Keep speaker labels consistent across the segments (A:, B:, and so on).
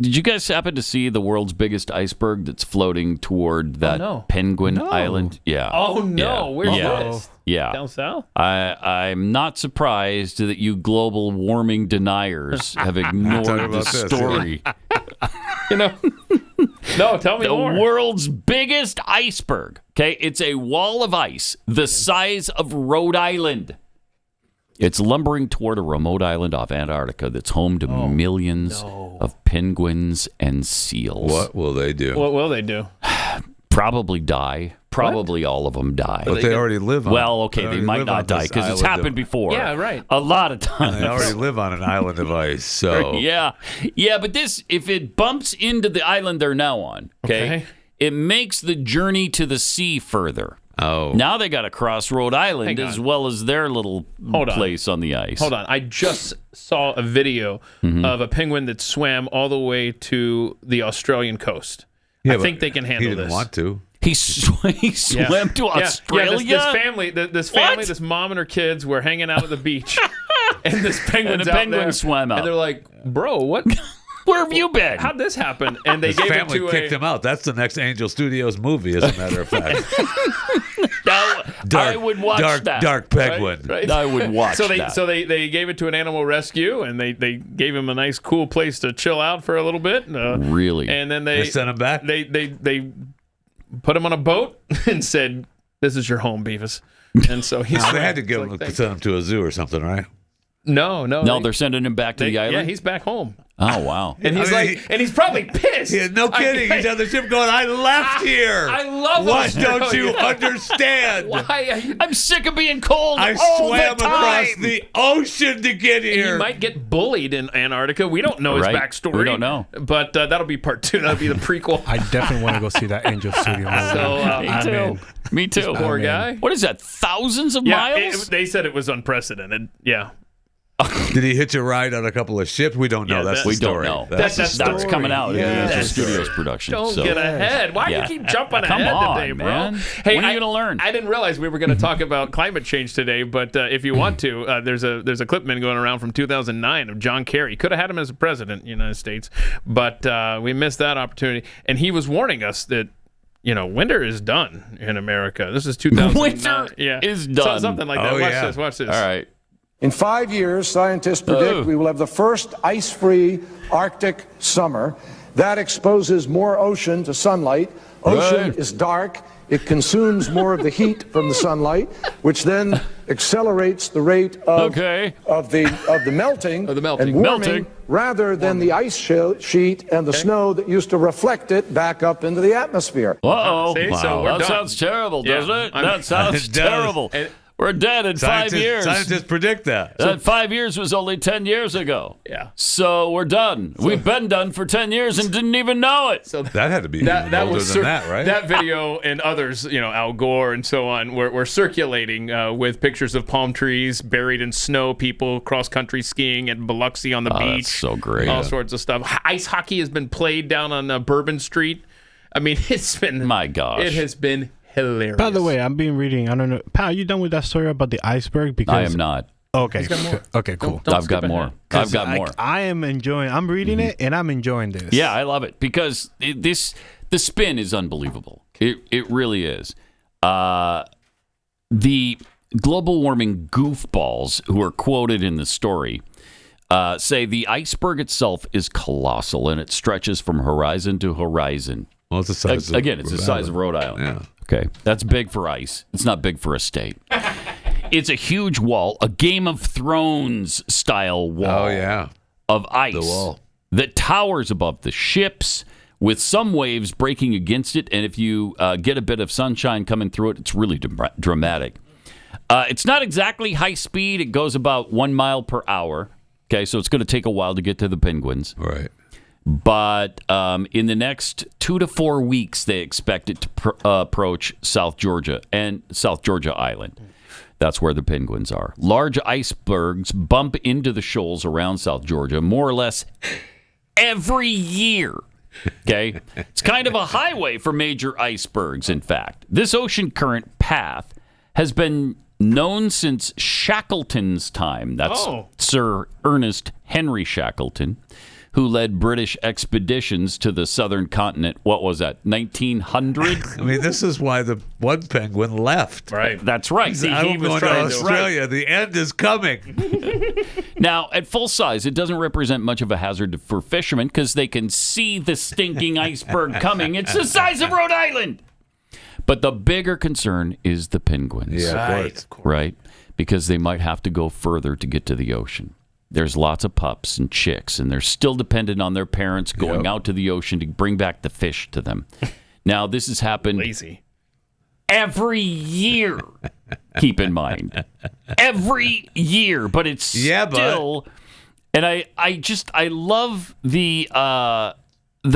A: Did you guys happen to see the world's biggest iceberg that's floating toward that Penguin Island? Yeah.
B: Oh, no.
A: Yeah.
B: Where's
A: yeah.
B: this?
A: Yeah.
B: Down south?
A: I'm not surprised that you global warming deniers have ignored the story.
B: No, tell me more.
A: The world's biggest iceberg. Okay, it's a wall of ice the size of Rhode Island. It's lumbering toward a remote island off Antarctica that's home to millions of penguins and seals.
C: What will they do?
B: What will they do?
A: Probably die. Probably all of them die.
C: But they already live on
A: Well, okay, they might not die because it's happened before.
B: Yeah, right.
A: A lot of times.
C: They already live on an island of ice, so...
A: Yeah, but this, if it bumps into the island they're now on, okay, it makes the journey to the sea further.
C: Oh.
A: Now they got to cross Rhode Island as well as their little place on the ice.
B: Hold on. I just saw a video of a penguin that swam all the way to the Australian coast.
C: Yeah,
B: I think they can handle this.
C: He didn't want to.
A: He swam to Australia?
B: Yeah, this family, this mom and her kids were hanging out at the beach. And this penguin's
A: and a penguin swam out.
B: And they're like, bro, what?
A: Where have you been?
B: How'd this happen? And they
C: His
B: gave
C: family
B: it to
C: kicked him out. That's the next Angel Studios movie, as a matter of fact.
A: I would watch that.
C: Dark Penguin.
B: Right?
A: I would watch that.
B: So they gave it to an animal rescue, and they gave him a nice, cool place to chill out for a little bit.
A: Really?
B: And then
C: They sent him back?
B: They put him on a boat and said, "This is your home, Beavis." And so he
C: They
B: swam.
C: had to send him to a zoo or something, right?
B: No,
A: they're sending him back to the island?
B: Yeah, he's back home.
A: Oh, wow.
B: And he's probably pissed.
C: Yeah, no kidding. He's on the ship going, I left here.
B: I love
C: What
B: Australia.
C: don't you understand?
B: Why?
A: I'm sick of being cold
C: I
A: all
C: swam
A: the time.
C: across the ocean to get here.
B: He might get bullied in Antarctica. We don't know his backstory.
A: We don't know.
B: But that'll be part 2. That'll be the prequel.
D: I definitely want to go see that Angel Studio movie.
A: Me too.
B: Poor guy.
A: What is that, thousands of miles?
B: They said it was unprecedented. Yeah.
C: Did he hitch a ride on a couple of ships? We don't know. That's the
A: we
C: story.
A: don't know.
B: That's
A: coming out in the Angel
B: That's
A: Studios production.
B: Don't get ahead. Why do you keep jumping
A: Come
B: ahead
A: on,
B: today, bro?
A: man.
B: Hey,
A: when are you going to learn?
B: I didn't realize we were going to talk about climate change today, but if you want to, there's a clip been going around from 2009 of John Kerry. Could have had him as a president of the United States, but we missed that opportunity. And he was warning us that winter is done in America. This is 2009.
A: Winter is done.
B: Something like that. Watch this.
A: All right.
E: In 5 years, scientists predict we will have the first ice-free Arctic summer. That exposes more ocean to sunlight. Ocean is dark. It consumes more of the heat from the sunlight, which then accelerates the rate of the melting and warming rather than the ice sheet and the snow that used to reflect it back up into the atmosphere.
A: Uh-oh.
B: Wow. So
A: that sounds terrible, doesn't it? That sounds terrible. We're dead in 5 years.
C: Scientists predict that.
A: That 5 years was only 10 years ago.
B: Yeah.
A: So we're done. We've been done for 10 years and didn't even know it.
B: So
C: that had to be
B: that
C: older
B: was
C: than that, right?
B: That video and others, Al Gore and so on, were circulating with pictures of palm trees buried in snow, people cross-country skiing at Biloxi on the beach.
A: That's so great.
B: All sorts of stuff. Ice hockey has been played down on Bourbon Street. I mean, it's been...
A: My gosh.
B: It has been hilarious.
D: By the way, I've been reading. I don't know, Pat. Are you done with that story about the iceberg? Because
A: I am not.
D: Okay. Okay. Cool.
A: I've got more. I've got more.
D: I am enjoying. I'm reading it and I'm enjoying this.
A: Yeah, I love it because the spin is unbelievable. It really is. The global warming goofballs who are quoted in the story say the iceberg itself is colossal and it stretches from horizon to horizon.
C: Well, it's the size
A: it's the size of Rhode Island.
C: Yeah.
A: Okay. That's big for ice. It's not big for a state. It's a huge wall, a Game of Thrones style wall of ice
C: The wall.
A: that towers above the ships with some waves breaking against it. And if you get a bit of sunshine coming through it, it's really dramatic. It's not exactly high speed. It goes about 1 mile per hour. Okay, so it's going to take a while to get to the penguins.
C: Right.
A: But in the next 2 to 4 weeks, they expect it to approach South Georgia and South Georgia Island. That's where the penguins are. Large icebergs bump into the shoals around South Georgia more or less every year. Okay? It's kind of a highway for major icebergs, in fact. This ocean current path has been known since Shackleton's time. That's Sir Ernest Henry Shackleton, who led British expeditions to the southern continent. What was that, 1900?
C: I mean, this is why the one penguin left.
B: Right.
A: That's right.
B: See,
C: I'm
B: he was
C: going to
B: trying to-
C: Australia. The end is coming.
A: Now, at full size, it doesn't represent much of a hazard for fishermen because they can see the stinking iceberg coming. It's the size of Rhode Island. But the bigger concern is the penguins.
C: Yeah, of course.
A: Right? Because they might have to go further to get to the ocean. There's lots of pups and chicks, and they're still dependent on their parents going out to the ocean to bring back the fish to them. Now, this has happened
B: Lazy.
A: every year. Keep in mind, every year, but it's still. And I love the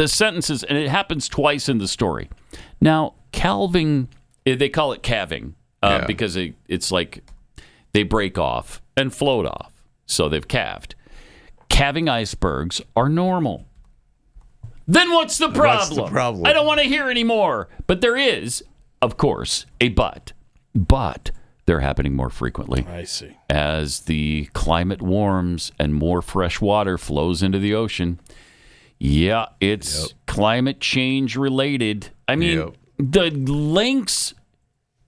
A: sentences, and it happens twice in the story. Now, calving, they call it calving because it's like they break off and float off. So they've calved. Calving icebergs are normal. Then what's the problem?
C: What's the problem?
A: I don't want to hear anymore. But there is, of course, a but. But they're happening more frequently.
B: I see.
A: As the climate warms and more fresh water flows into the ocean. Yeah, it's climate change related. I mean, the lengths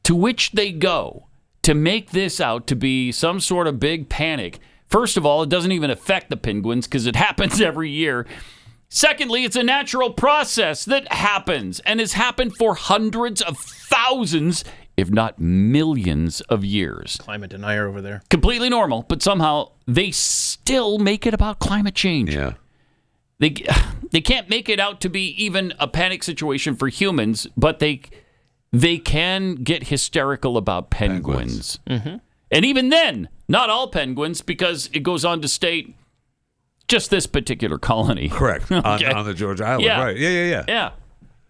A: to which they go to make this out to be some sort of big panic. First of all, it doesn't even affect the penguins because it happens every year. Secondly, it's a natural process that happens and has happened for hundreds of thousands, if not millions of years.
B: Climate denier over there.
A: Completely normal, but somehow they still make it about climate change.
C: Yeah.
A: They can't make it out to be even a panic situation for humans, but they can get hysterical about penguins. Mm-hmm. And even then, not all penguins, because it goes on to state just this particular colony.
C: Correct.
A: Okay.
C: On the Georgia Island.
A: Yeah.
C: Right. Yeah.
A: Yeah.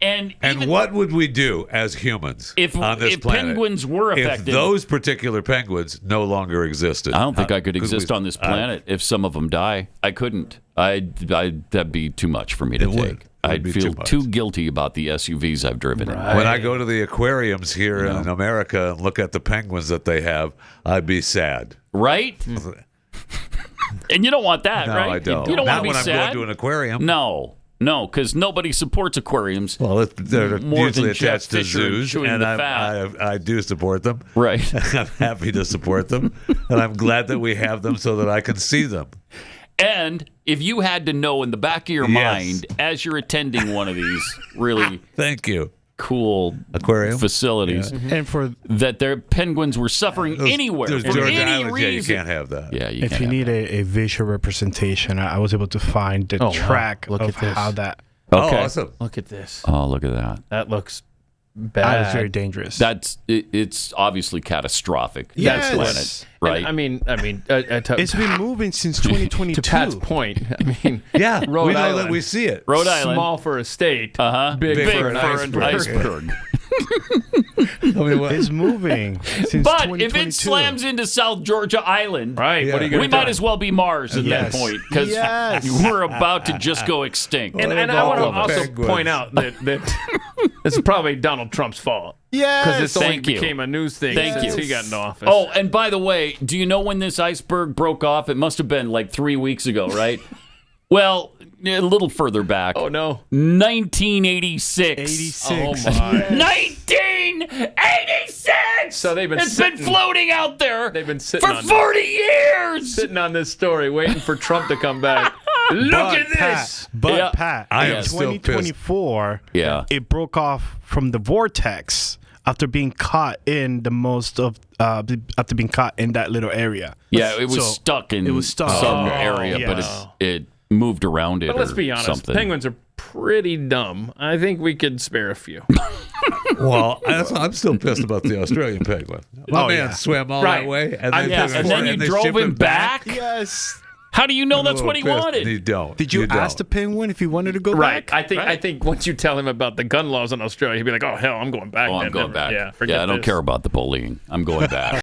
A: And even
C: what would we do as humans on this planet
A: penguins were affected?
C: if those particular penguins no longer existed?
A: I don't think I could exist on this planet if some of them die. I couldn't. That'd be too much for me to take. I'd feel too guilty about the SUVs I've driven in.
C: When I go to the aquariums here in America and look at the penguins that they have, I'd be sad.
A: Right? And you don't want that,
C: No,
A: right?
C: I don't.
A: You don't
C: Not
A: want to be
C: when I'm
A: sad.
C: going to an aquarium.
A: No, because nobody supports aquariums.
C: Well, they're
A: more
C: usually
A: than Jeff
C: attached to
A: Fisher
C: zoos,
A: chewing
C: and
A: the fat.
C: I do support them.
A: Right.
C: I'm happy to support them, and I'm glad that we have them so that I can see them.
A: And if you had to know in the back of your mind as you're attending one of these really
C: Thank you.
A: cool
C: Aquarium
A: facilities
D: And for
A: that their penguins were suffering anywhere
C: There's
A: for
C: Georgia
A: any
C: Island. Yeah, you
A: reason.
C: can't have that.
A: Yeah, you
D: if
A: can't
D: you
A: have
D: need a visual representation, I was able to find the track
B: Look
D: of
B: at this.
D: how that.
A: Okay.
C: Oh, awesome.
B: Look at this.
A: Oh, look at that.
B: That looks
D: That is very
B: bad.
D: dangerous.
A: It's obviously catastrophic.
D: Yes.
A: That planet, right?
B: And I mean,
D: It's been moving since 2022.
B: to Pat's point. I mean,
C: Yeah,
B: Rhode
C: we know
B: Island.
C: that we see it.
A: Rhode Island.
B: small for a state,
A: Big
B: for an
A: for
B: iceberg.
C: I mean, what-
D: It's moving since
A: But
D: 2022.
A: if it slams into South Georgia Island,
B: Right?
C: Yeah.
B: What are you going
A: we
B: to do?
A: might as well be Mars at
D: Yes.
A: that point because
D: Yes.
A: we're about to just go extinct.
B: And I
C: all
B: want to
C: of
B: also
C: penguins.
B: point out that this is probably Donald Trump's fault.
D: Yes.
B: Because it's only
A: Thank you.
B: became a news thing
A: Thank
B: since
A: you.
B: he got into office.
A: Oh, and by the way, do you know when this iceberg broke off? It must have been like 3 weeks ago, right? Well, a little further back.
B: Oh, no.
A: 1986.
D: 86.
B: Oh, my.
A: 1986!
B: So they've been
A: It's
B: sitting-
A: been floating out there
B: They've been sitting
A: for
B: on
A: 40 years!
B: sitting on this story, waiting for Trump to come back. Look at this.
D: But
A: Yeah.
D: Pat,
C: I
D: in
C: am still pissed.
D: 2024,
A: Yeah.
D: it broke off from the vortex after being caught in after being caught in that little area.
A: Yeah, it was
D: So,
A: stuck in
D: it was stuck.
A: some
D: Oh,
A: area,
D: yes.
A: but it moved around it
B: But let's
A: or
B: be honest.
A: something.
B: Penguins are pretty dumb. I think we could spare a few.
C: Well, I'm still pissed about the Australian penguin. My man swam all
B: Right.
C: that way, and
B: I'm-
C: then,
B: yeah,
C: took
B: and
C: it
A: then
C: for-
A: you
C: they
A: drove
C: shipped
A: him back?
D: Yes.
A: How do you know
C: I'm a
A: that's what he
C: little pissed.
A: wanted?
C: You don't.
D: Did you ask the penguin if he wanted to go
B: Right.
D: back?
B: I think once you tell him about the gun laws in Australia, he'll be like, "Oh hell, I'm going back."
A: Oh, I'm
B: then."
A: going back.
B: Yeah. Forget
A: I don't
B: this.
A: care about the bullying. I'm going back.